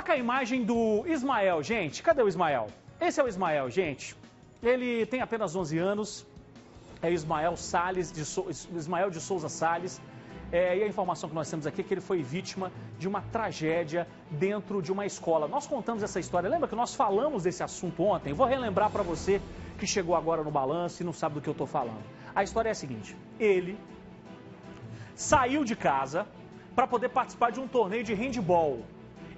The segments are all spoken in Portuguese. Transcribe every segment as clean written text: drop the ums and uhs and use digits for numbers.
Coloca a imagem do Ismael, gente. Cadê o Ismael? Esse é o Ismael, gente. Ele tem apenas 11 anos. É Ismael de Souza Salles. E a informação que nós temos aqui é que ele foi vítima de uma tragédia dentro de uma escola. Nós contamos essa história. Lembra que nós falamos desse assunto ontem? Vou relembrar para você que chegou agora no balanço e não sabe do que eu estou falando. A história é a seguinte. Ele saiu de casa para poder participar de um torneio de handball.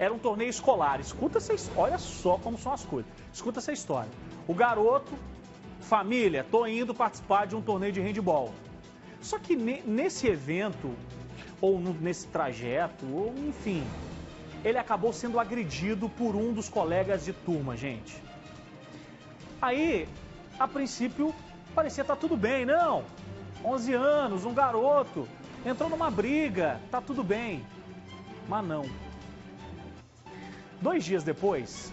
Era um torneio escolar. Escuta essa história. Olha só como são as coisas. Escuta essa história. O garoto, família, tô indo participar de um torneio de handball. Só que nesse evento, ou nesse trajeto, ou enfim, ele acabou sendo agredido por um dos colegas de turma, gente. Aí, a princípio, parecia estar tudo bem. Não, 11 anos, um garoto, entrou numa briga, tá tudo bem. Mas não. 2 dias depois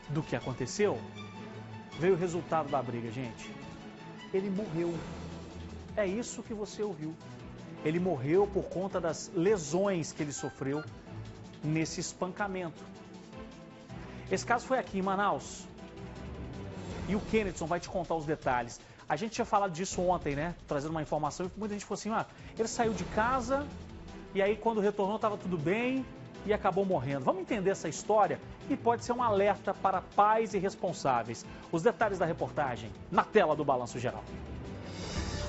do que aconteceu, veio o resultado da briga, gente. Ele morreu. É isso que você ouviu. Ele morreu por conta das lesões que ele sofreu nesse espancamento. Esse caso foi aqui em Manaus. E o Kennedson vai te contar os detalhes. A gente tinha falado disso ontem, né? Trazendo uma informação. E muita gente falou assim, ele saiu de casa e aí quando retornou estava tudo bem e acabou morrendo. Vamos entender essa história e pode ser um alerta para pais e responsáveis. Os detalhes da reportagem na tela do Balanço Geral.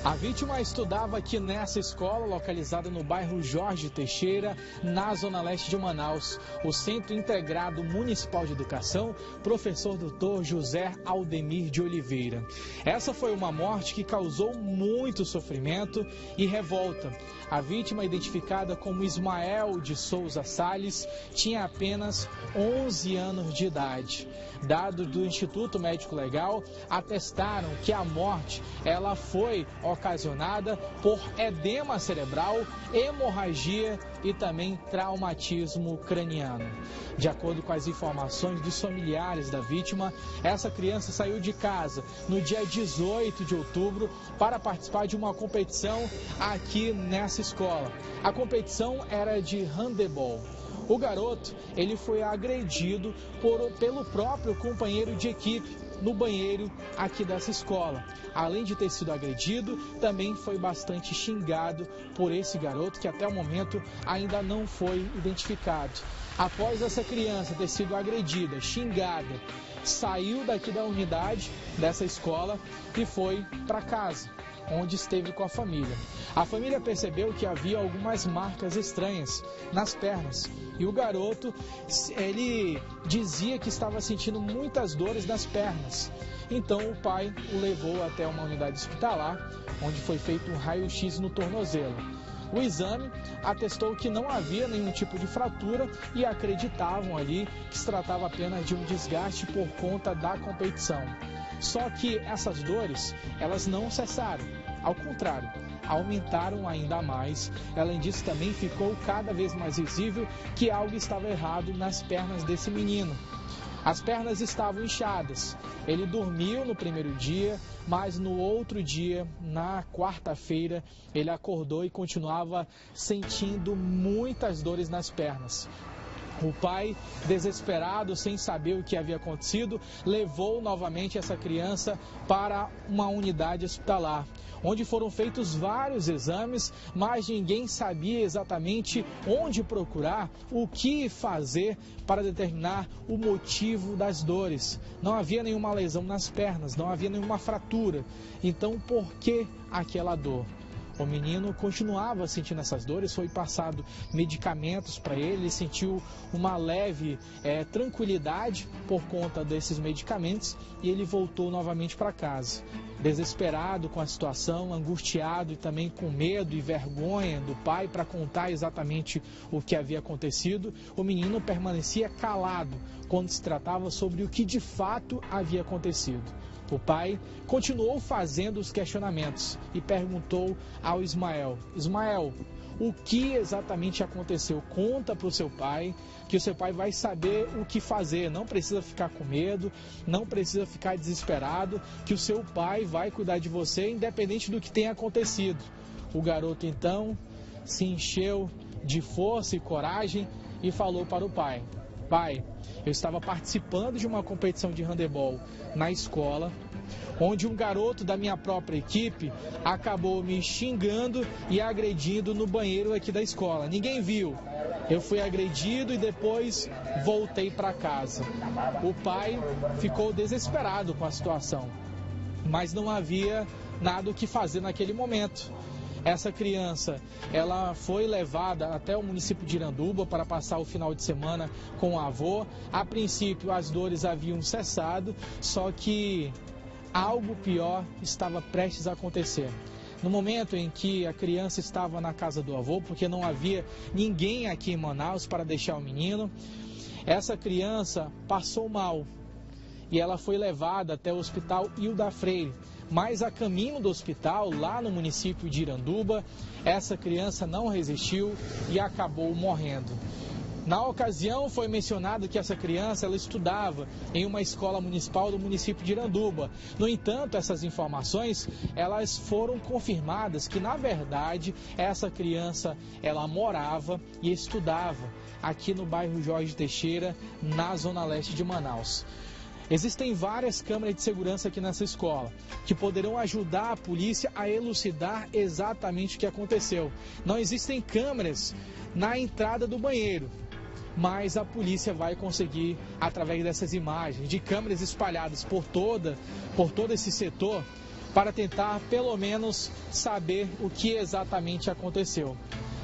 A vítima estudava aqui nessa escola, localizada no bairro Jorge Teixeira, na zona leste de Manaus. O Centro Integrado Municipal de Educação, professor Dr. José Aldemir de Oliveira. Essa foi uma morte que causou muito sofrimento e revolta. A vítima, identificada como Ismael de Souza Salles, tinha apenas 11 anos de idade. Dados do Instituto Médico Legal atestaram que a morte ela foi ocasionada por edema cerebral, hemorragia e também traumatismo craniano. De acordo com as informações dos familiares da vítima, essa criança saiu de casa no dia 18 de outubro para participar de uma competição aqui nessa escola. A competição era de handebol. O garoto, ele foi agredido pelo próprio companheiro de equipe no banheiro aqui dessa escola. Além de ter sido agredido, também foi bastante xingado por esse garoto, que até o momento ainda não foi identificado. Após essa criança ter sido agredida, xingada, saiu daqui da unidade dessa escola e foi para casa, onde esteve com a família. A família percebeu que havia algumas marcas estranhas nas pernas e o garoto, ele dizia que estava sentindo muitas dores nas pernas. Então o pai o levou até uma unidade hospitalar, onde foi feito um raio-x no tornozelo. O exame atestou que não havia nenhum tipo de fratura e acreditavam ali que se tratava apenas de um desgaste por conta da competição. Só que essas dores, elas não cessaram, ao contrário, aumentaram ainda mais. Além disso, também ficou cada vez mais visível que algo estava errado nas pernas desse menino. As pernas estavam inchadas. Ele dormiu no primeiro dia, mas no outro dia, na quarta-feira, ele acordou e continuava sentindo muitas dores nas pernas. O pai, desesperado, sem saber o que havia acontecido, levou novamente essa criança para uma unidade hospitalar, onde foram feitos vários exames, mas ninguém sabia exatamente onde procurar, o que fazer para determinar o motivo das dores. Não havia nenhuma lesão nas pernas, não havia nenhuma fratura. Então, por que aquela dor? O menino continuava sentindo essas dores, foi passado medicamentos para ele sentiu uma leve tranquilidade por conta desses medicamentos e ele voltou novamente para casa. Desesperado com a situação, angustiado e também com medo e vergonha do pai para contar exatamente o que havia acontecido, o menino permanecia calado quando se tratava sobre o que de fato havia acontecido. O pai continuou fazendo os questionamentos e perguntou ao Ismael: Ismael, o que exatamente aconteceu? Conta para o seu pai, que o seu pai vai saber o que fazer. Não precisa ficar com medo, não precisa ficar desesperado, que o seu pai vai cuidar de você, independente do que tenha acontecido. O garoto então se encheu de força e coragem e falou para o pai: pai, eu estava participando de uma competição de handebol na escola, onde um garoto da minha própria equipe acabou me xingando e agredindo no banheiro aqui da escola. Ninguém viu. Eu fui agredido e depois voltei para casa. O pai ficou desesperado com a situação, mas não havia nada o que fazer naquele momento. Essa criança, ela foi levada até o município de Iranduba para passar o final de semana com o avô. A princípio, as dores haviam cessado, só que algo pior estava prestes a acontecer. No momento em que a criança estava na casa do avô, porque não havia ninguém aqui em Manaus para deixar o menino, essa criança passou mal e ela foi levada até o hospital Hilda Freire. Mas a caminho do hospital, lá no município de Iranduba, essa criança não resistiu e acabou morrendo. Na ocasião, foi mencionado que essa criança ela estudava em uma escola municipal do município de Iranduba. No entanto, essas informações elas foram confirmadas que, na verdade, essa criança ela morava e estudava aqui no bairro Jorge Teixeira, na zona leste de Manaus. Existem várias câmeras de segurança aqui nessa escola, que poderão ajudar a polícia a elucidar exatamente o que aconteceu. Não existem câmeras na entrada do banheiro, mas a polícia vai conseguir, através dessas imagens, de câmeras espalhadas por todo esse setor, para tentar, pelo menos, saber o que exatamente aconteceu.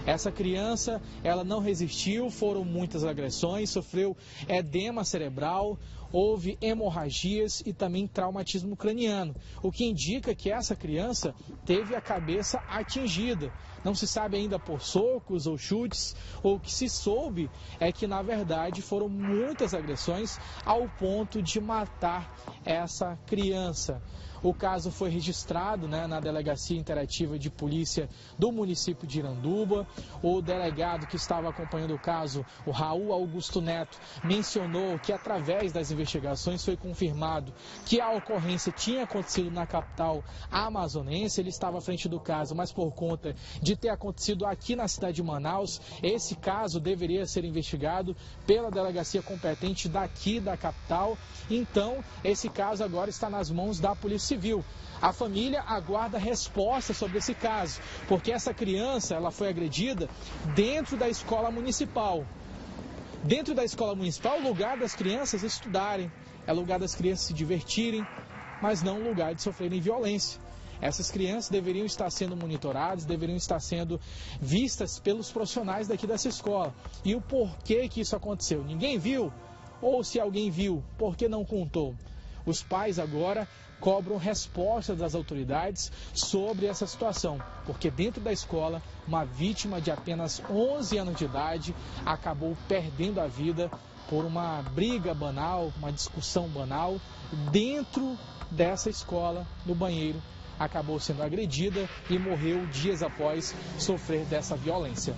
Essa criança, ela não resistiu, foram muitas agressões, sofreu edema cerebral, houve hemorragias e também traumatismo craniano, o que indica que essa criança teve a cabeça atingida. Não se sabe ainda por socos ou chutes, ou o que se soube é que, na verdade, foram muitas agressões ao ponto de matar essa criança. O caso foi registrado na Delegacia Interativa de Polícia do município de Iranduba. O delegado que estava acompanhando o caso, o Raul Augusto Neto, mencionou que através das investigações foi confirmado que a ocorrência tinha acontecido na capital amazonense. Ele estava à frente do caso, mas por conta de ter acontecido aqui na cidade de Manaus, esse caso deveria ser investigado pela delegacia competente daqui da capital. Então, esse caso agora está nas mãos da Polícia Civil. A família aguarda resposta sobre esse caso, porque essa criança ela foi agredida dentro da escola municipal. Dentro da escola municipal, o lugar das crianças estudarem, é lugar das crianças se divertirem, mas não lugar de sofrerem violência. Essas crianças deveriam estar sendo monitoradas, deveriam estar sendo vistas pelos profissionais daqui dessa escola. E o porquê que isso aconteceu? Ninguém viu? Ou se alguém viu, por que não contou? Os pais agora cobram resposta das autoridades sobre essa situação, porque dentro da escola, uma vítima de apenas 11 anos de idade acabou perdendo a vida por uma briga banal, uma discussão banal, dentro dessa escola, no banheiro, acabou sendo agredida e morreu dias após sofrer dessa violência.